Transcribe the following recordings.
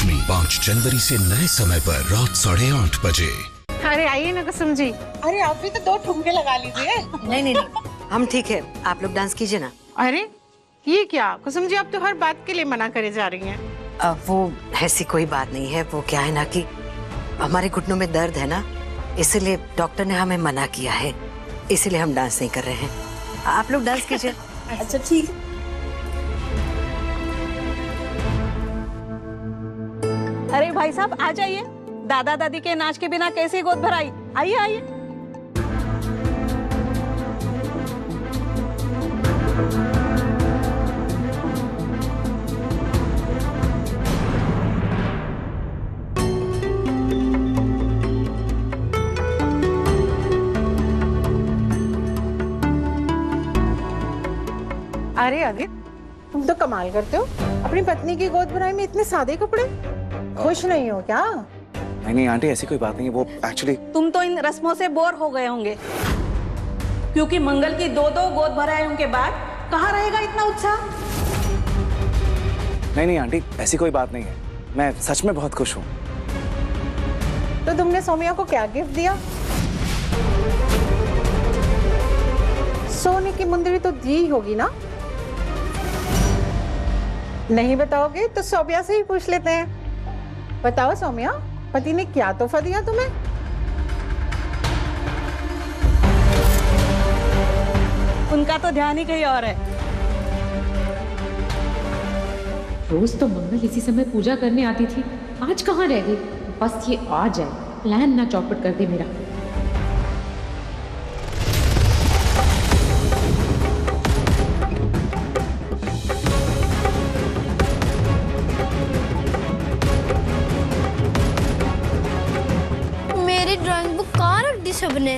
लक्ष्मी 5 जनवरी से नए समय पर रात 8:30 बजे। अरे आइए ना कुसुम जी। अरे आप भी तो 2 ठुमके लगा लीजिए। नहीं, हम ठीक है, आप लोग डांस कीजिए ना। अरे ये क्या कुसुम जी, आप तो हर बात के लिए मना करे जा रही हैं। वो ऐसी कोई बात नहीं है। वो क्या है ना कि हमारे घुटनों में दर्द है ना, इसलिए डॉक्टर ने हमें मना किया है, इसीलिए हम डांस नहीं कर रहे हैं। आप लोग डांस कीजिए। अच्छा ठीक है। अरे भाई साहब आ जाइए, दादा दादी के नाच के बिना कैसे गोद भराई। आइए आइए। अरे आदित्य, तुम तो कमाल करते हो। अपनी पत्नी की गोद भराई में इतने सादे कपड़े, खुश नहीं हो क्या? नहीं आंटी, ऐसी कोई बात नहीं है। वो एक्चुअली तुम तो इन रस्मों से बोर हो गए होंगे, क्योंकि मंगल की 2-2 गोद भराइयों के बाद कहाँ रहेगा इतना उत्साह। नहीं आंटी, ऐसी कोई बात नहीं है। मैं सच में बहुत खुश हूँ। तो तुमने सौम्या को क्या गिफ्ट दिया? सोने की मुंदरी तो दी होगी ना? नहीं बताओगे तो सौम्या से ही पूछ लेते हैं। बताओ सौम्या, पति ने क्या तोहफा दिया तुम्हें? उनका तो ध्यान ही कहीं और है। रोज तो मंगल इसी समय पूजा करने आती थी, आज कहाँ रह गई? बस ये आ जाए, प्लान ना चौपट कर दे मेरा। मेरी ड्राइंग बुक कहाँ रख दी सबने?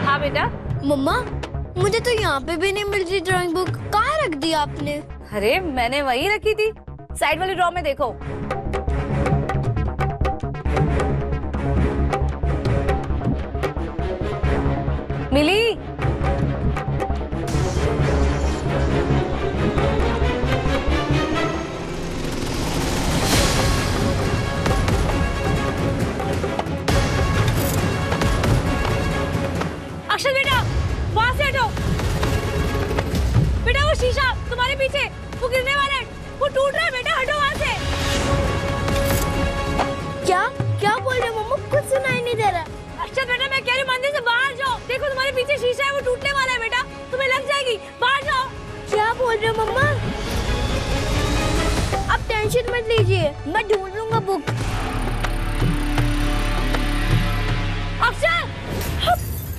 हाँ बेटा। मम्मा, मुझे तो यहाँ पे भी नहीं मिल रही ड्राइंग बुक, कहाँ रख दी आपने? अरे मैंने वहीं रखी थी, साइड वाली ड्रॉ में देखो। मिली? अक्षत बेटा, वहां से हटो। बेटा वो शीशा तुम्हारे पीछे, वो गिरने वाला है, वो टूट रहा है बेटा, हटो वहां से। क्या क्या बोल रहे हो मम्मा? कुछ सुनाई नहीं दे रहा। अक्षत बेटा, मैं कह रही हूँ मंदिर से बाहर जाओ, देखो तुम्हारे पीछे शीशा है, वो टूटने वाला है बेटा, तुम्हें लग जाएगी, बाहर जाओ। क्या बोल रहे हो मम्मा? आप टेंशन मत लीजिए, मैं ढूंढ लूंगा बुक। अक्षत,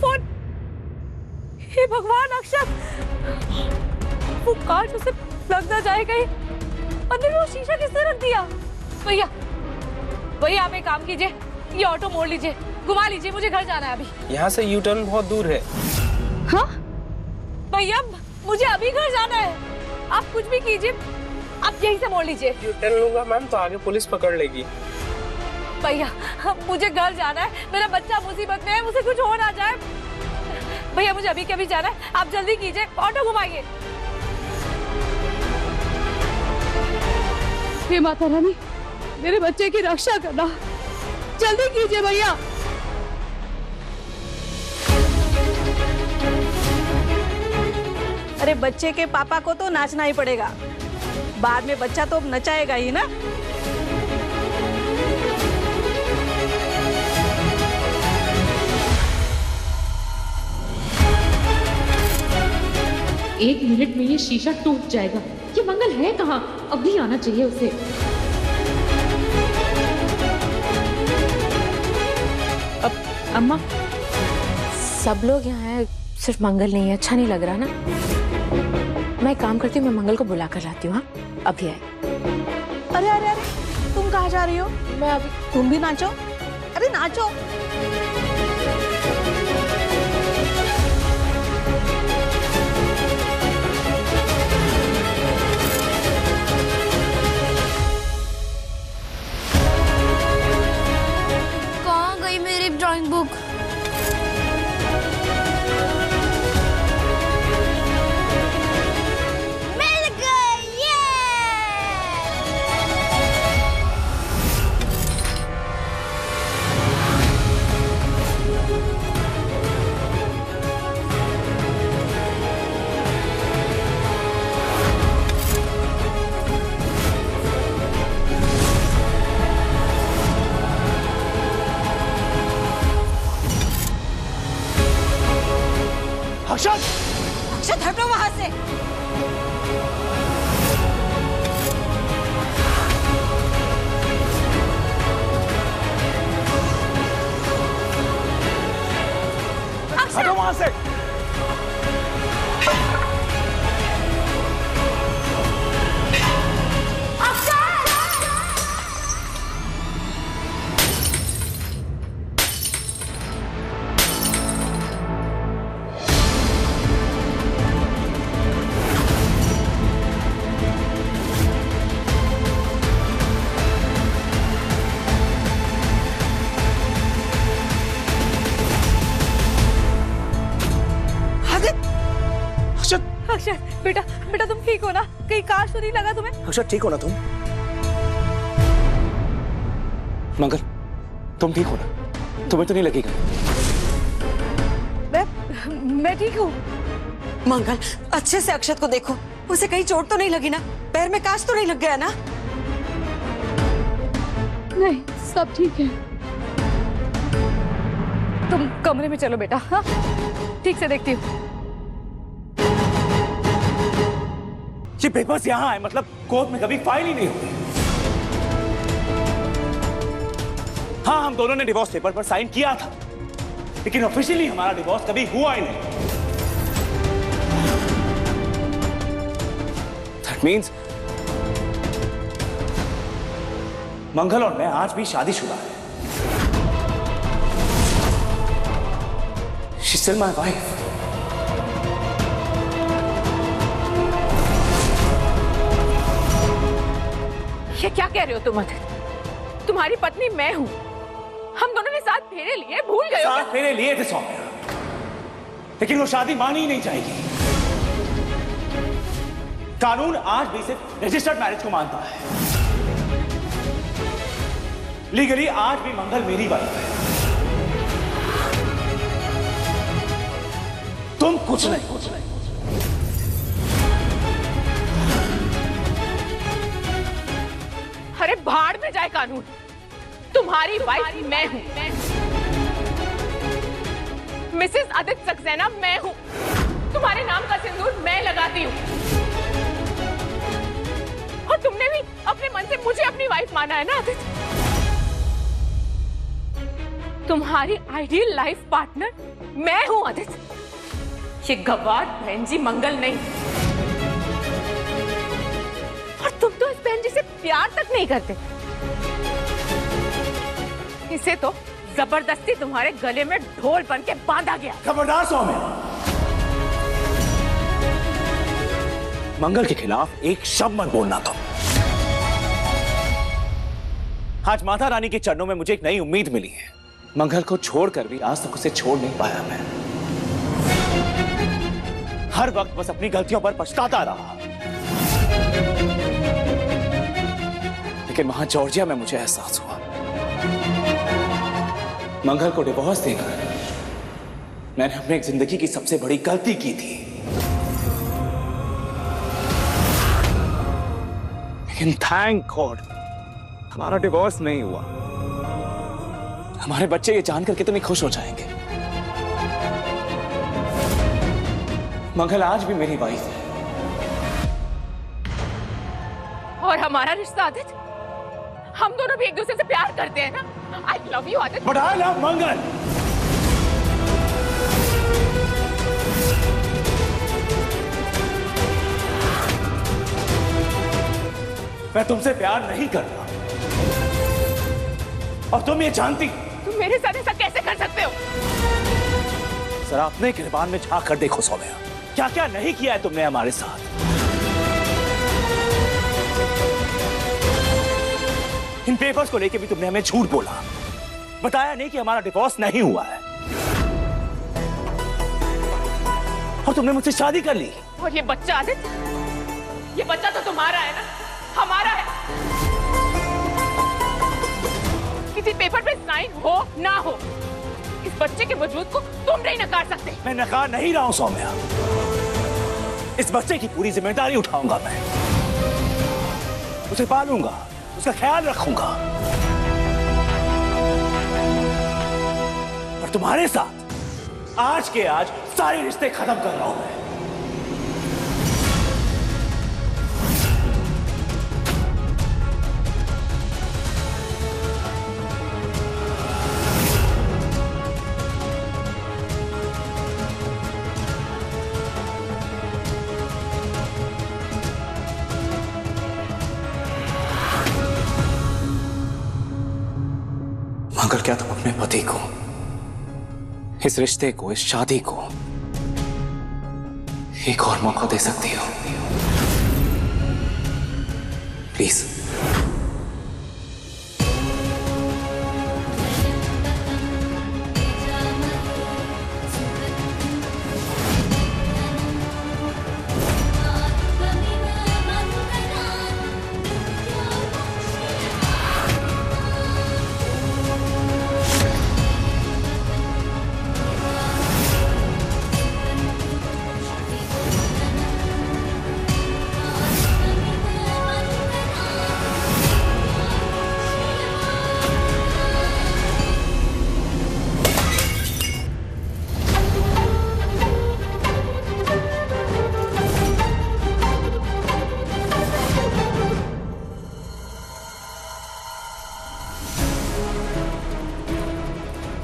फोन। हे भगवान अक्षत, वो कांच उसे लग ना जाए कहीं। अंदर वो शीशा किसने रख दिया? भैया भैया, आप एक काम कीजिए, ये ऑटो मोड़ लीजिए, घुमा लीजिए, मुझे घर जाना है अभी। यहाँ से यू टर्न बहुत दूर है। हाँ भैया, मुझे अभी घर जाना है, आप कुछ भी कीजिए, आप यहीं से मोड़ लीजिए। यू टर्न लूंगा मैम तो आगे पुलिस पकड़ लेगी। भैया मुझे घर जाना है, मेरा बच्चा मुसीबत में है, मुझे कुछ हो ना जाए। भैया मुझे अभी के अभी जाना है, आप जल्दी कीजिए, ऑटो घुमाइए। हे माता रानी, मेरे बच्चे की रक्षा करना, जल्दी कीजिए भैया। अरे बच्चे के पापा को तो नाचना ही पड़ेगा, बाद में बच्चा तो नचाएगा ही ना। एक मिनट में ये शीशा टूट जाएगा। ये मंगल है कहाँ? अभी आना चाहिए उसे। अम्मा, सब लोग यहाँ हैं, सिर्फ मंगल नहीं है, अच्छा नहीं लग रहा ना। मैं एक काम करती हूँ, मैं मंगल को बुला कर लाती हूँ। हाँ अभी आए। अरे अरे अरे, तुम कहाँ जा रही हो? मैं अभी। तुम भी नाचो, अरे नाचो। कहाँ गई मेरी ड्राइंग बुक? अक्षत हटो वहां से। हटो वहां से। अक्षत बेटा बेटा तुम ठीक हो ना? कहीं कार तो नहीं लगा तुम्हें? अक्षत ठीक हो ना तुम? मंगल तुम ठीक हो ना? तुम्हें तो नहीं लगेगा? मैं ठीक हूँ। मंगल अच्छे से अक्षत को देखो, उसे कहीं चोट तो नहीं लगी ना? पैर में कांच तो नहीं लग गया ना? नहीं सब ठीक है। तुम कमरे में चलो बेटा। हाँ ठीक से देखती हूँ। ये पेपर्स यहाँ है, मतलब कोर्ट में कभी फाइल ही नहीं हुई। हाँ हम दोनों ने डिवोर्स पेपर पर साइन किया था, लेकिन ऑफिशियली हमारा डिवोर्स कभी हुआ ही नहीं। That means मंगल और मैं आज भी शादीशुदा हैं। She's still my wife. ये क्या कह रहे हो तुम? तुम्हारी पत्नी मैं हूँ। हम दोनों ने साथ फेरे लिए, भूल गए हो? साथ फेरे लिए थे सौम्या, लेकिन वो शादी मानी ही नहीं जाएगी। कानून आज भी सिर्फ रजिस्टर्ड मैरिज को मानता है। लीगली आज भी मंगल मेरी वाइफ है। तुम कुछ नहीं। अरे भाड़ में जाए कानून। तुम्हारी वाइफ मैं हूँ, मिसेस आदित्य सक्सेना मैं हूँ। तुम्हारे नाम का सिंदूर मैं लगाती हूँ, और तुमने भी अपने मन से मुझे अपनी वाइफ माना है ना आदित्य? तुम्हारी आइडियल लाइफ पार्टनर मैं हूँ आदित्य, ये गवार बहन जी मंगल नहीं। और तुम तो इस बहन जी से प्यार तक नहीं करते। इसे तो जबरदस्ती तुम्हारे गले में ढोल बन के बांधा गया। खबरदार सौम्या, मंगल के खिलाफ एक शब्द मत बोलना तुम। आज माता रानी के चरणों में मुझे एक नई उम्मीद मिली है। मंगल को छोड़कर भी आज तक उसे छोड़ नहीं पाया मैं। हर वक्त बस अपनी गलतियों पर पछताता रहा, लेकिन वहां जॉर्जिया में मुझे एहसास हुआ, मंगल को डिवोर्स देकर मैंने अपनी जिंदगी की सबसे बड़ी गलती की थी। लेकिन थैंक गॉड हमारा डिवोर्स नहीं हुआ। हमारे बच्चे ये जानकर कितने खुश हो जाएंगे। मंगल आज भी मेरी वाइफ है। और हमारा रिश्ता आदित्य, हम दोनों भी एक दूसरे से प्यार करते हैं ना? I love you Aditya. But I love Mangal. मैं तुमसे प्यार नहीं करता, और तुम ये जानती। तुम मेरे साथ ऐसा कैसे कर सकते हो? जरा अपने गिरबान में झांक कर देखो सौम्या, क्या क्या नहीं किया है तुमने हमारे साथ। इन पेपर्स को लेके भी तुमने हमें झूठ बोला, बताया नहीं कि हमारा डिवोर्स नहीं हुआ है, और तुमने मुझसे शादी कर ली। और ये बच्चा आदित्य, ये बच्चा तो तुम्हारा है ना, हमारा है। किसी पेपर पे साइन हो ना हो, इस बच्चे के वजूद को तुम नहीं नकार सकते। मैं नकार नहीं रहा हूं सौम्या, इस बच्चे की पूरी जिम्मेदारी उठाऊंगा मैं। उसे पालूंगा, उसका ख्याल रखूंगा, और तुम्हारे साथ आज के आज सारे रिश्ते खत्म कर रहा हूं मैं। मंगल, क्या तुम अपने पति को, इस रिश्ते को, इस शादी को एक और मौका दे सकती हो? प्लीज।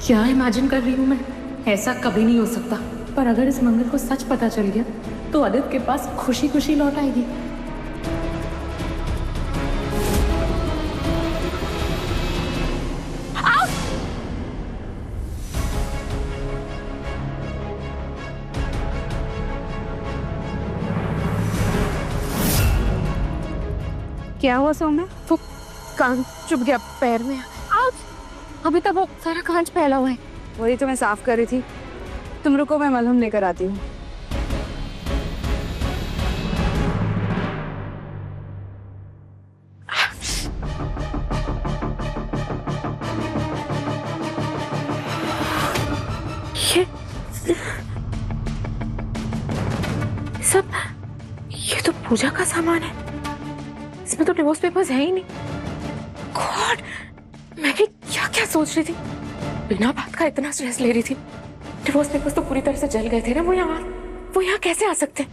क्या इमेजिन कर रही हूँ मैं? ऐसा कभी नहीं हो सकता। पर अगर इस मंगल को सच पता चल गया तो आदित्य के पास खुशी खुशी लौट आएगी। क्या हुआ सौम्या? वो कान चुभ गया पैर में। अभी तक वो सारा कांच फैला हुआ है। वही तो मैं साफ कर रही थी। तुम रुको, मैं मलहम लेकर आती हूँ। ये तो पूजा का सामान है। इसमें तो डिवोर्स पेपर्स है ही नहीं। गॉड, मैं भी क्या क्या सोच रही थी, बिना बात का इतना स्ट्रेस ले रही थी। डिवोर्स पेपर्स तो पूरी तरह से जल गए थे ना। वो यहाँ कैसे आ सकते?